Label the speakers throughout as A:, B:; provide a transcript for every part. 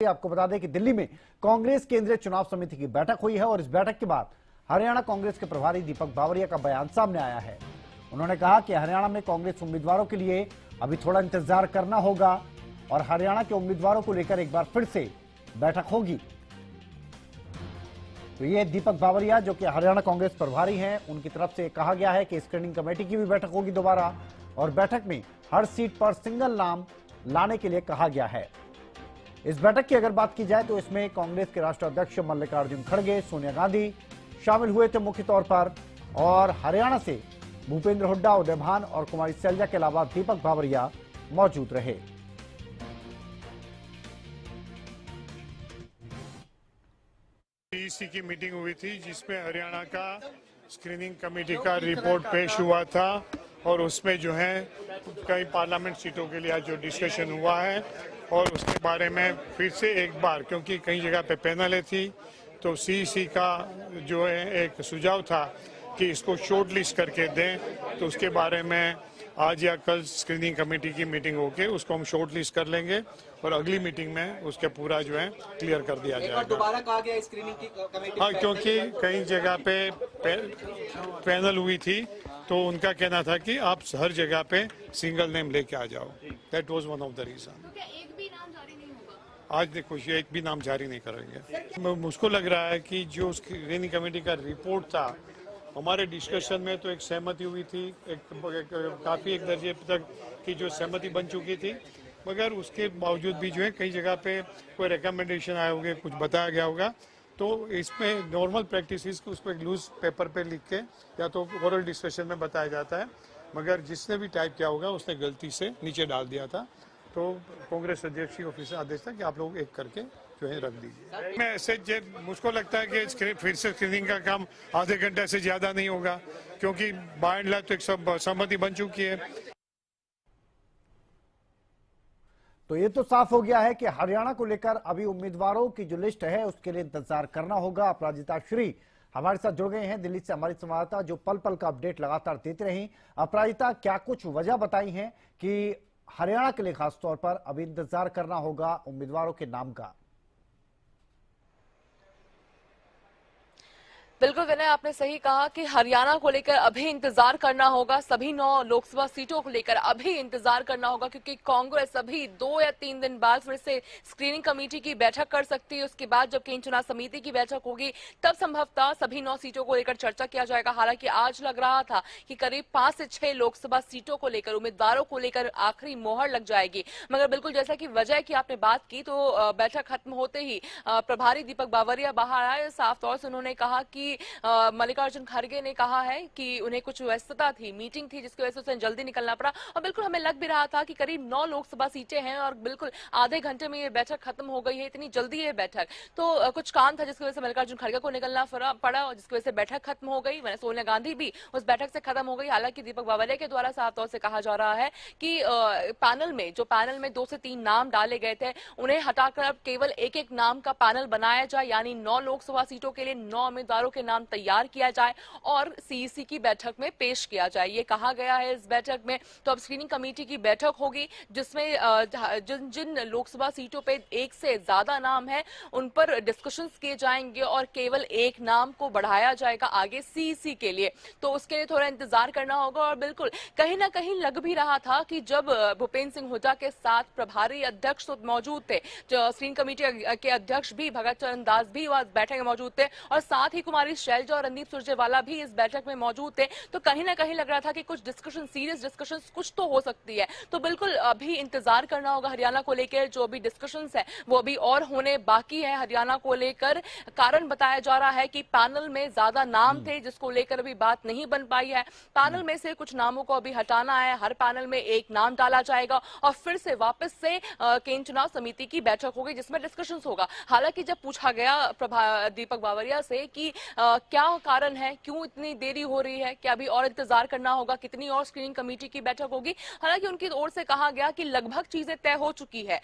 A: आपको बता दें कि दिल्ली में कांग्रेस केंद्रीय चुनाव समिति की बैठक हुई है और इस बैठक के बाद हरियाणा कांग्रेस के प्रभारी दीपक बावरिया का बयान सामने आया है। उन्होंने कहा कि हरियाणा में कांग्रेस उम्मीदवारों के लिए अभी थोड़ा इंतजार करना होगा और हरियाणा के उम्मीदवारों को लेकर एक बार फिर से बैठक होगी। तो ये दीपक बावरिया जो कि हरियाणा कांग्रेस प्रभारी हैं, उनकी तरफ से कहा गया है कि स्क्रीनिंग कमेटी की भी बैठक होगी दोबारा और बैठक में हर सीट पर सिंगल नाम लाने के लिए कहा गया है। इस बैठक की अगर बात की जाए तो इसमें कांग्रेस के राष्ट्रीय अध्यक्ष मल्लिकार्जुन खड़गे, सोनिया गांधी शामिल हुए थे मुख्य तौर पर और हरियाणा से भूपेंद्र हुड्डा, उदय भान और कुमारी सैलजा के अलावा दीपक बावरिया मौजूद रहे।
B: सीईसी की मीटिंग हुई थी जिसमें हरियाणा का स्क्रीनिंग कमेटी का रिपोर्ट पेश हुआ था और उसमें जो है कई पार्लियामेंट सीटों के लिए आज जो डिस्कशन हुआ है और उसके बारे में फिर से एक बार, क्योंकि कई जगह पे पैनलें थी, तो सीईसी का जो है एक सुझाव था कि इसको शॉर्ट लिस्ट करके दें, तो उसके बारे में आज या कल स्क्रीनिंग कमेटी की मीटिंग होके उसको हम शॉर्ट लिस्ट कर लेंगे और अगली मीटिंग में उसके पूरा जो है क्लियर कर दिया जाएगा।
C: दोबारा कहा गया स्क्रीनिंग की कमेटी।
B: हाँ, क्योंकि कई जगह पे पैनल हुई थी तो उनका कहना था कि आप हर जगह पे सिंगल नेम लेके आ जाओ। That was one of the reason.
D: तो क्या एक भी नाम जारी नहीं होगा?
B: आज देखो ये एक भी नाम जारी नहीं करेंगे। मुझको लग रहा है कि जो स्क्रीनिंग कमेटी का रिपोर्ट था, हमारे डिस्कशन में तो एक सहमति हुई थी, काफी एक दर्जे तक की जो सहमति बन चुकी थी, मगर उसके बावजूद भी जो है कई जगह पे कोई रिकमेंडेशन आए होंगे, कुछ बताया गया होगा, तो इसमें नॉर्मल प्रैक्टिस उसको एक लूज पेपर पे लिख के या तो ओरल डिस्कशन में बताया जाता है, मगर जिसने भी टाइप किया होगा उसने गलती से नीचे डाल दिया था, तो कांग्रेस अध्यक्ष की ऑफिस से आदेश था कि आप लोग एक करके जो है रख दीजिए। मैं ऐसे मुझको लगता है कि फिर से स्क्रीनिंग का काम आधे घंटे से ज्यादा नहीं होगा, क्योंकि बाय एंड लार्ज तो एक सहमति बन चुकी है।
A: तो ये तो साफ हो गया है कि हरियाणा को लेकर अभी उम्मीदवारों की जो लिस्ट है उसके लिए इंतजार करना होगा। अपराजिता श्री हमारे साथ जुड़ गए हैं दिल्ली से, हमारी संवाददाता जो पल पल का अपडेट लगातार देते रही। अपराजिता, क्या कुछ वजह बताई है कि हरियाणा के लिए खासतौर पर अभी इंतजार करना होगा उम्मीदवारों के नाम का?
D: बिल्कुल विनय, आपने सही कहा कि हरियाणा को लेकर अभी इंतजार करना होगा। सभी 9 लोकसभा सीटों को लेकर अभी इंतजार करना होगा, क्योंकि कांग्रेस अभी 2 या 3 दिन बाद फिर से स्क्रीनिंग कमेटी की बैठक कर सकती है। उसके बाद जब केंद्रीय चुनाव समिति की बैठक होगी तब संभवतः सभी 9 सीटों को लेकर चर्चा किया जाएगा। हालांकि आज लग रहा था कि करीब 5 से 6 लोकसभा सीटों को लेकर, उम्मीदवारों को लेकर आखिरी मोहर लग जाएगी। मगर बिल्कुल जैसा कि वजह की आपने बात की, तो बैठक खत्म होते ही प्रभारी दीपक बावरिया बाहर आए। साफ तौर से उन्होंने कहा कि मल्लिकार्जुन खड़गे ने कहा है कि उन्हें कुछ व्यस्तता थी, मीटिंग थी, जिसकी वजह से उन्हें जल्दी निकलना पड़ा। और बिल्कुल हमें लग भी रहा था कि करीब 9 लोकसभा सीटें हैं और बिल्कुल आधे घंटे में ये बैठक खत्म हो गई है, इतनी जल्दी ये बैठक, तो कुछ काम था जिसकी वजह से मल्लिकार्जुन खड़गे को निकलना पड़ा और जिसकी वजह से बैठक खत्म हो गई। वहीं सोनिया गांधी भी उस बैठक से खत्म हो गई। हालांकि दीपक बावरिया के द्वारा साफ तौर से कहा जा रहा है कि पैनल में 2 से 3 नाम डाले गए थे, उन्हें हटाकर अब केवल एक नाम का पैनल बनाया जाए, यानी 9 लोकसभा सीटों के लिए 9 उम्मीदवारों के नाम तैयार किया जाए और सीईसी की बैठक में पेश किया जाए, ये कहा गया है इस बैठक में। तो अब स्क्रीनिंग कमेटी की बैठक होगी जिसमें जिन लोकसभा सीटों पे 1 से ज्यादा नाम है उन पर डिस्कशंस किए जाएंगे और केवल एक नाम को बढ़ाया जाएगा आगे सीईसी के लिए। तो उसके लिए थोड़ा इंतजार करना होगा। और बिल्कुल कहीं ना कहीं लग भी रहा था कि जब भूपेंद्र सिंह हुड्डा के साथ प्रभारी अध्यक्ष तो मौजूद थे, जो स्क्रीनिंग कमेटी के अध्यक्ष भी भगत चरण दास भी वह बैठक में मौजूद थे और साथ ही कुमारी सैलजा और रणदीप सुरजेवाला भी इस बैठक में मौजूद थे, तो कहीं ना कहीं लग रहा था कि कुछ डिस्कशन, सीरियस डिस्कशन कुछ तो हो सकती है। तो बिल्कुल अभी इंतजार करना होगा हरियाणा को लेकर। जो भी डिस्कशंस है वो अभी और होने बाकी है हरियाणा को लेकर। कारण बताया जा रहा है कि पैनल में ज्यादा नाम थे जिसको लेकर अभी बात नहीं बन पाई है। पैनल में से कुछ नामों को अभी हटाना है, हर पैनल में एक नाम डाला जाएगा और फिर से वापस से केंद्रीय चुनाव समिति की बैठक होगी जिसमें डिस्कशंस होगा। हालांकि जब पूछा गया दीपक बावरिया से कि क्या कारण है, क्यों इतनी देरी हो रही है, क्या अभी और इंतजार करना होगा, कितनी और स्क्रीनिंग कमेटी की बैठक होगी। हालांकि उनकी ओर से कहा गया कि लगभग चीजें तय हो चुकी है,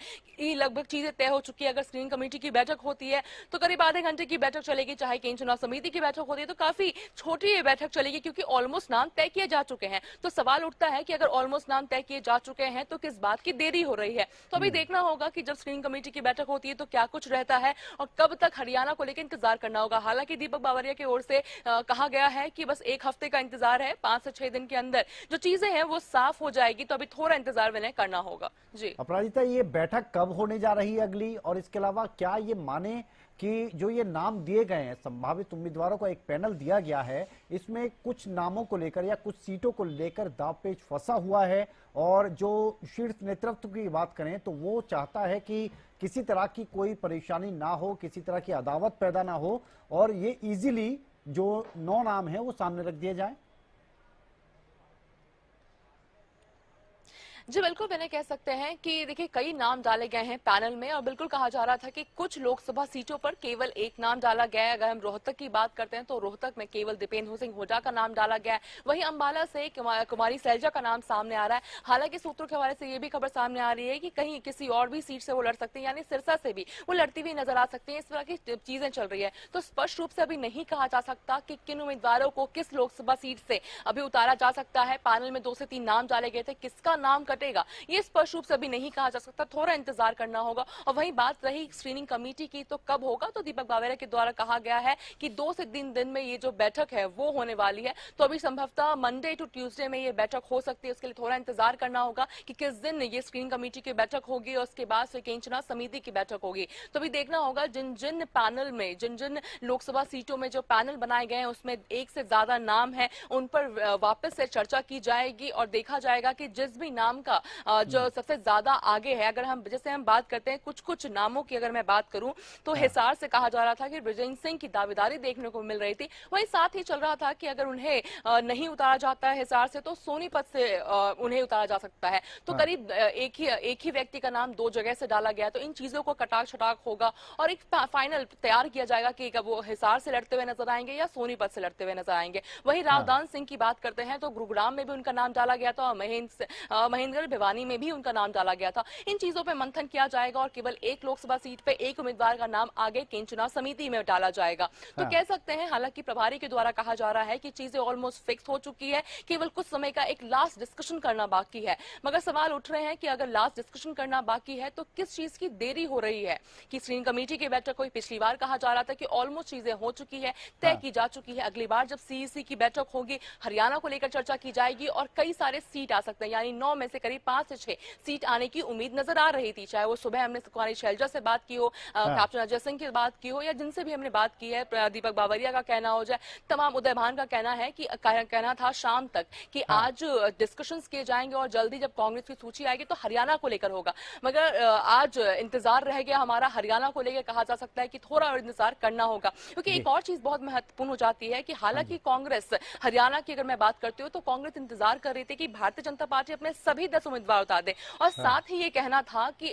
D: अगर स्क्रीनिंग कमेटी की बैठक होती है तो करीब आधे घंटे की बैठक चलेगी। चाहे केंद्रीय चुनाव समिति की बैठक होती है तो काफी छोटी ये बैठक चलेगी, क्योंकि ऑलमोस्ट नाम तय किए जा चुके हैं। तो सवाल उठता है कि अगर ऑलमोस्ट नाम तय किए जा चुके हैं तो किस बात की देरी हो रही है। तो अभी देखना होगा कि जब स्क्रीनिंग कमेटी की बैठक होती है तो क्या कुछ रहता है और कब तक हरियाणा को लेकर इंतजार करना होगा। हालांकि दीपक बावरिया की ओर से कहा गया है कि बस एक हफ्ते का इंतजार है, 5 से 6 दिन के अंदर जो चीजें हैं वो साफ हो जाएगी। तो अभी थोड़ा इंतजार विनय करना होगा। जी
A: अपराजिता, ये बैठक कब होने जा रही है अगली, और इसके अलावा क्या ये माने कि जो ये नाम दिए गए हैं संभावित उम्मीदवारों का एक पैनल दिया गया है, इसमें कुछ नामों को लेकर या कुछ सीटों को लेकर दांवपेच फंसा हुआ है, और जो शीर्ष नेतृत्व की बात करें तो वो चाहता है कि किसी तरह की कोई परेशानी ना हो, किसी तरह की अदावत पैदा ना हो, और ये इजीली जो 9 नाम है वो सामने रख दिए जाए।
D: जी बिल्कुल, मैंने कह सकते हैं कि देखिए कई नाम डाले गए हैं पैनल में, और बिल्कुल कहा जा रहा था कि कुछ लोकसभा सीटों पर केवल एक नाम डाला गया है। अगर हम रोहतक की बात करते हैं तो रोहतक में केवल दीपेंद्र सिंह हुड्डा का नाम डाला गया है। वहीं अंबाला से कुमारी सैलजा का नाम सामने आ रहा है। हालांकि सूत्रों के हवाले से ये भी खबर सामने आ रही है कि कहीं किसी और भी सीट से वो लड़ सकती है, यानी सिरसा से भी वो लड़ती हुई नजर आ सकती है। इस तरह की चीजें चल रही है, तो स्पष्ट रूप से अभी नहीं कहा जा सकता कि किन उम्मीदवारों को किस लोकसभा सीट से अभी उतारा जा सकता है। पैनल में 2 से 3 नाम डाले गए थे, किसका नाम कटेगा ये स्पष्ट रूप से अभी नहीं कहा जा सकता, थोड़ा इंतजार करना होगा। और वहीं बात रही स्क्रीनिंग कमेटी की, तो कब होगा, तो दीपक बावरिया के द्वारा कहा गया है कि 2 से 3 दिन में ये जो बैठक है वो होने वाली है। तो अभी संभवतः मंडे टू ट्यूसडे में ये बैठक हो सकती है। उसके लिए थोड़ा इंतजार करना होगा कि किस दिन ये स्क्रीनिंग कमेटी की बैठक होगी और उसके बाद केंद्रीय चुनाव समिति की बैठक होगी। तो अभी देखना होगा जिन जिन पैनल में, जिन जिन लोकसभा सीटों में जो पैनल बनाए गए हैं उसमें 1 से ज्यादा नाम है, उन पर वापस से चर्चा की जाएगी और देखा जाएगा कि जिस भी नाम का जो सबसे ज्यादा आगे है, अगर हम जैसे हम बात करते हैं कुछ नामों की, अगर मैं बात करूं तो हिसार से कहा जा रहा था कि ब्रिजेंद्र सिंह की दावेदारी देखने को मिल रही थी। वहीं साथ ही चल रहा था कि अगर उन्हें नहीं उतारा जाता है हिसार से तो सोनीपत से उन्हें उतारा जा सकता है। तो करीब एक ही व्यक्ति का नाम 2 जगह से डाला गया। तो इन चीजों को कटाक छटाक होगा और एक फाइनल तैयार किया जाएगा कि वो हिसार से लड़ते हुए नजर आएंगे या सोनीपत से लड़ते हुए नजर आएंगे। वहीं रावदान सिंह की बात करते हैं तो गुरुग्राम में भी उनका नाम डाला गया था, महेंद्रगढ़ भिवानी में भी उनका नाम डाला गया था। इन चीजों पे मंथन किया जाएगा और केवल एक लोकसभा सीट पे एक उम्मीदवार का नाम आगे केंद्रीय चुनाव समिति में डाला जाएगा। तो कह सकते हैं, हालांकि प्रभारी के द्वारा कहा जा रहा है कि चीजें ऑलमोस्ट फिक्स हो चुकी है, केवल कुछ समय का एक लास्ट डिस्कशन करना बाकी है। मगर सवाल उठ रहे हैं कि अगर लास्ट डिस्कशन करना बाकी है तो किस चीज की देरी हो रही है। कि स्क्रीनिंग कमेटी की बैठक कोई पिछली बार कहा जा रहा था कि ऑलमोस्ट चीजें हो चुकी है, तय की जा चुकी है। अगली बार जब सीईसी की बैठक होगी हरियाणा को लेकर चर्चा की जाएगी और कई सारे सीट आ सकते हैं, यानी 9 में से करीब 5 से 6 सीट आने की उम्मीद नजर आ रही थी। चाहे वो सुबह हमने कुमारी शैलजा से बात की हो, कैप्टन अजय सिंह की बात की हो, या जिनसे भी हमने बात की है, दीपक बावरिया का कहना हो जाए, तमाम उदय भान का कहना है कि कहना था शाम तक कि आज डिस्कशंस किए जाएंगे और जल्दी जब कांग्रेस की सूची आएगी तो हरियाणा को लेकर होगा। मगर आज इंतजार रह गया हमारा हरियाणा को लेकर। कहा जा सकता है कि थोड़ा और इंतजार करना होगा, क्योंकि एक और चीज बहुत महत्वपूर्ण हो जाती है कि हालांकि कांग्रेस हरियाणा की अगर मैं बात करती हूँ तो कांग्रेस इंतजार कर रही थी कि भारतीय जनता पार्टी अपने सभी 10 उम्मीदवार उतार दे, और साथ ही ये कहना था कि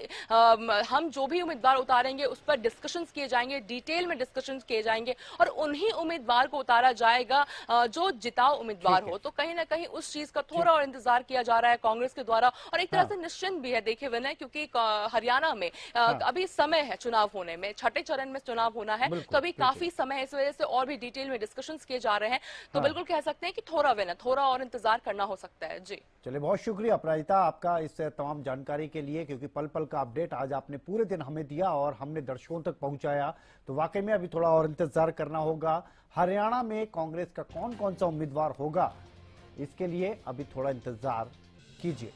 D: हम जो भी उम्मीदवार उतारेंगे उस पर डिस्कशंस किए जाएंगे, डिटेल में डिस्कशंस किए जाएंगे और उन्हीं उम्मीदवार को उतारा जाएगा जो जिताऊ उम्मीदवार हो। तो कहीं ना कहीं उस चीज का थोड़ा और इंतजार किया जा रहा है कांग्रेस के द्वारा, और एक तरह से निश्चिंत भी है देखिए विनय, क्योंकि हरियाणा में अभी समय है चुनाव होने में, 6ठे चरण में चुनाव होना है, तो अभी काफी समय है, इस वजह से और भी डिटेल में डिस्कशंस किए जा रहे हैं। तो बिल्कुल कह सकते हैं कि थोड़ा विनय, थोड़ा और इंतजार करना हो सकता है। जी
A: चलिए, बहुत शुक्रिया अपराजिता आपका इस तमाम जानकारी के लिए, क्योंकि पल पल का अपडेट आज आपने पूरे दिन हमें दिया और हमने दर्शकों तक पहुंचाया। तो वाकई में अभी थोड़ा और इंतजार करना होगा। हरियाणा में कांग्रेस का कौन कौन सा उम्मीदवार होगा, इसके लिए अभी थोड़ा इंतजार कीजिए।